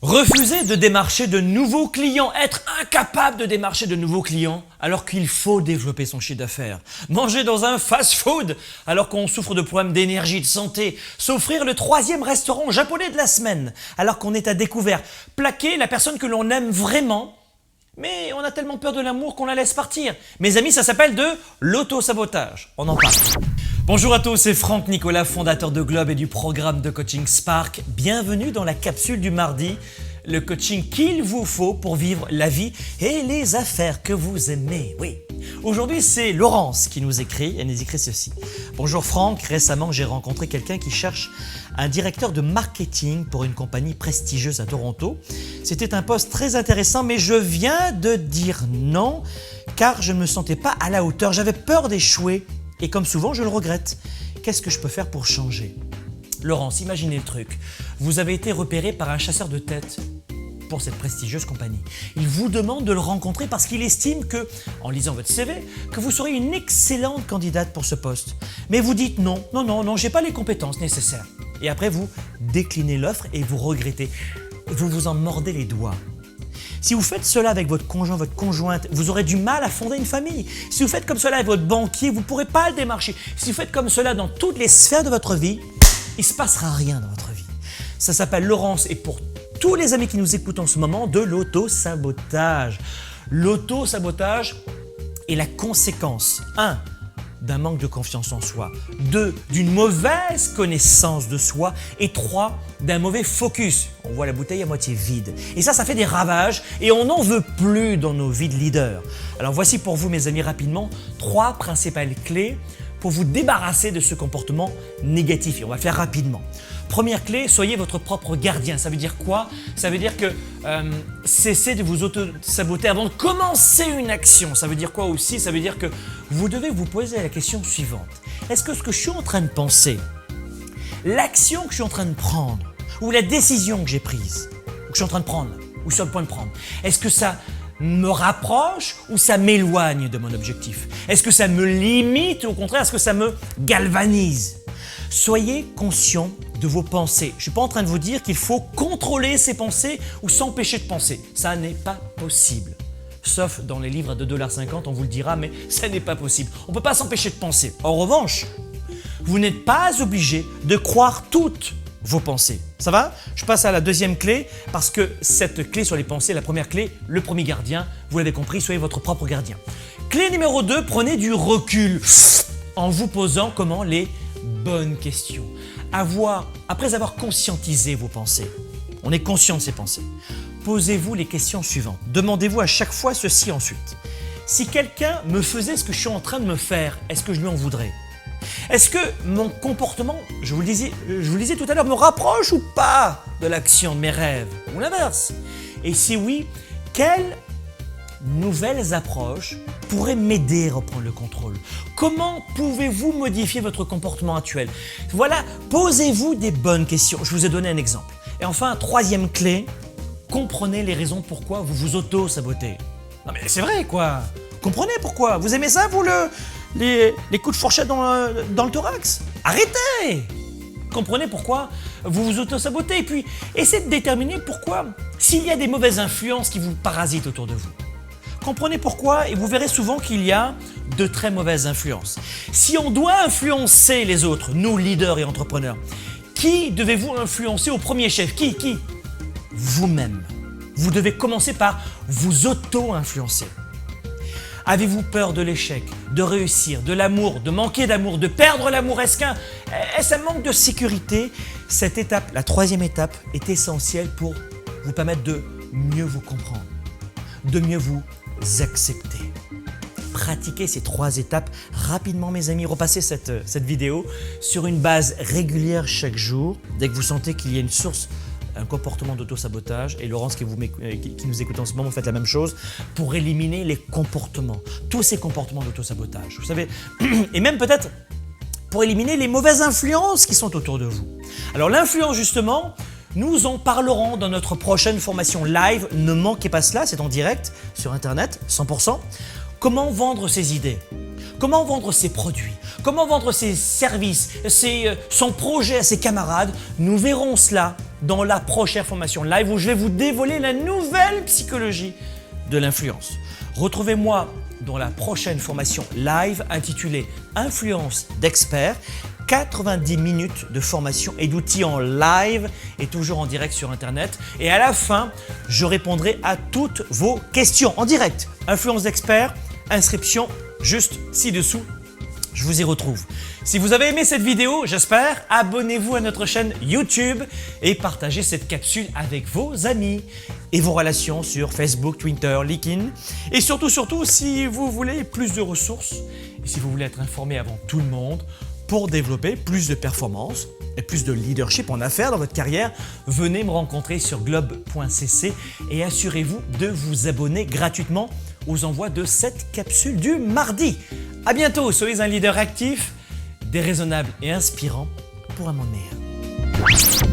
Refuser de démarcher de nouveaux clients, être incapable de démarcher de nouveaux clients alors qu'il faut développer son chiffre d'affaires. Manger dans un fast-food alors qu'on souffre de problèmes d'énergie, de santé. S'offrir le 3e restaurant japonais de la semaine alors qu'on est à découvert. Plaquer la personne que l'on aime vraiment, mais on a tellement peur de l'amour qu'on la laisse partir. Mes amis, ça s'appelle de l'auto-sabotage. On en parle. Bonjour à tous, c'est Franck Nicolas, fondateur de Globe et du programme de coaching Spark. Bienvenue dans la capsule du mardi, le coaching qu'il vous faut pour vivre la vie et les affaires que vous aimez. Oui. Aujourd'hui, c'est Laurence qui nous écrit, elle nous écrit ceci. Bonjour Franck, récemment j'ai rencontré quelqu'un qui cherche un directeur de marketing pour une compagnie prestigieuse à Toronto. C'était un poste très intéressant, mais je viens de dire non car je ne me sentais pas à la hauteur, j'avais peur d'échouer. Et comme souvent, je le regrette. Qu'est-ce que je peux faire pour changer? Laurence, imaginez le truc. Vous avez été repéré par un chasseur de tête pour cette prestigieuse compagnie. Il vous demande de le rencontrer parce qu'il estime que, en lisant votre CV, que vous seriez une excellente candidate pour ce poste. Mais vous dites non, j'ai pas les compétences nécessaires. Et après, vous déclinez l'offre et vous regrettez. Vous vous en mordez les doigts. Si vous faites cela avec votre conjoint, votre conjointe, vous aurez du mal à fonder une famille. Si vous faites comme cela avec votre banquier, vous ne pourrez pas le démarcher. Si vous faites comme cela dans toutes les sphères de votre vie, il ne se passera rien dans votre vie. Ça s'appelle Laurence et pour tous les amis qui nous écoutent en ce moment, de l'auto-sabotage. L'auto-sabotage est la conséquence, 1. d'un manque de confiance en soi, 2. d'une mauvaise connaissance de soi et 3. d'un mauvais focus. On voit la bouteille à moitié vide. Et ça fait des ravages et on n'en veut plus dans nos vies de leader. Alors voici pour vous mes amis rapidement 3 principales clés pour vous débarrasser de ce comportement négatif. Et on va le faire rapidement. Première clé, soyez votre propre gardien. Ça veut dire quoi? Ça veut dire que cessez de vous auto-saboter avant de commencer une action. Ça veut dire quoi aussi? Ça veut dire que vous devez vous poser la question suivante. Est-ce que ce que je suis en train de penser, l'action que je suis en train de prendre, ou la décision que j'ai prise, ou que je suis en train de prendre, ou sur le point de prendre, est-ce que ça me rapproche ou ça m'éloigne de mon objectif? Est-ce que ça me limite ou au contraire, est-ce que ça me galvanise? Soyez conscient de vos pensées. Je ne suis pas en train de vous dire qu'il faut contrôler ses pensées ou s'empêcher de penser. Ça n'est pas possible. Sauf dans les livres à 2,50 $, on vous le dira, mais ça n'est pas possible. On ne peut pas s'empêcher de penser. En revanche, vous n'êtes pas obligé de croire toutes vos pensées. Ça va? Je passe à la deuxième clé parce que cette clé sur les pensées, la première clé, le premier gardien, vous l'avez compris, soyez votre propre gardien. Clé numéro 2, prenez du recul en vous posant comment les bonnes questions. Après avoir conscientisé vos pensées, on est conscient de ces pensées, posez-vous les questions suivantes. Demandez-vous à chaque fois ceci ensuite. Si quelqu'un me faisait ce que je suis en train de me faire, est-ce que je lui en voudrais? Est-ce que mon comportement, je vous le disais tout à l'heure, me rapproche ou pas de l'action de mes rêves? Ou l'inverse? Et si oui, quelles nouvelles approches pourraient m'aider à reprendre le contrôle? Comment pouvez-vous modifier votre comportement actuel? Voilà, posez-vous des bonnes questions. Je vous ai donné un exemple. Et enfin, troisième clé, comprenez les raisons pourquoi vous vous auto-sabotez. Non mais c'est vrai quoi! Comprenez pourquoi? Vous aimez ça, vous, les coups de fourchette dans le thorax? Arrêtez! Comprenez pourquoi vous vous auto-sabotez et puis essayez de déterminer pourquoi, s'il y a des mauvaises influences qui vous parasitent autour de vous. Comprenez pourquoi et vous verrez souvent qu'il y a de très mauvaises influences. Si on doit influencer les autres, nous leaders et entrepreneurs, qui devez-vous influencer au premier chef? Qui? Vous-même. Vous devez commencer par vous auto-influencer. Avez-vous peur de l'échec, de réussir, de l'amour, de manquer d'amour, de perdre l'amour? Est-ce un manque de sécurité? Cette étape, la troisième étape, est essentielle pour vous permettre de mieux vous comprendre, de mieux vous accepter. Pratiquez ces 3 étapes rapidement mes amis, repassez cette vidéo sur une base régulière chaque jour. Dès que vous sentez qu'il y a une source, un comportement d'auto-sabotage, et Laurence qui nous écoute en ce moment, vous faites la même chose pour éliminer les comportements, tous ces comportements d'auto-sabotage. Vous savez, et même peut-être pour éliminer les mauvaises influences qui sont autour de vous. Alors l'influence justement, nous en parlerons dans notre prochaine formation live. Ne manquez pas cela, c'est en direct sur Internet, 100%. Comment vendre ses idées? Comment vendre ses produits? Comment vendre ses services, son projet à ses camarades? Nous verrons cela dans la prochaine formation live où je vais vous dévoiler la nouvelle psychologie de l'influence. Retrouvez-moi dans la prochaine formation live intitulée Influence d'experts, 90 minutes de formation et d'outils en live et toujours en direct sur Internet. Et à la fin, je répondrai à toutes vos questions en direct. Influence d'experts, inscription juste ci-dessous. Je vous y retrouve. Si vous avez aimé cette vidéo, j'espère, abonnez-vous à notre chaîne YouTube et partagez cette capsule avec vos amis et vos relations sur Facebook, Twitter, LinkedIn. Et surtout, si vous voulez plus de ressources et si vous voulez être informé avant tout le monde pour développer plus de performance et plus de leadership en affaires dans votre carrière, venez me rencontrer sur globe.cc et assurez-vous de vous abonner gratuitement aux envois de cette capsule du mardi. À bientôt, soyez un leader actif, déraisonnable et inspirant pour un monde meilleur.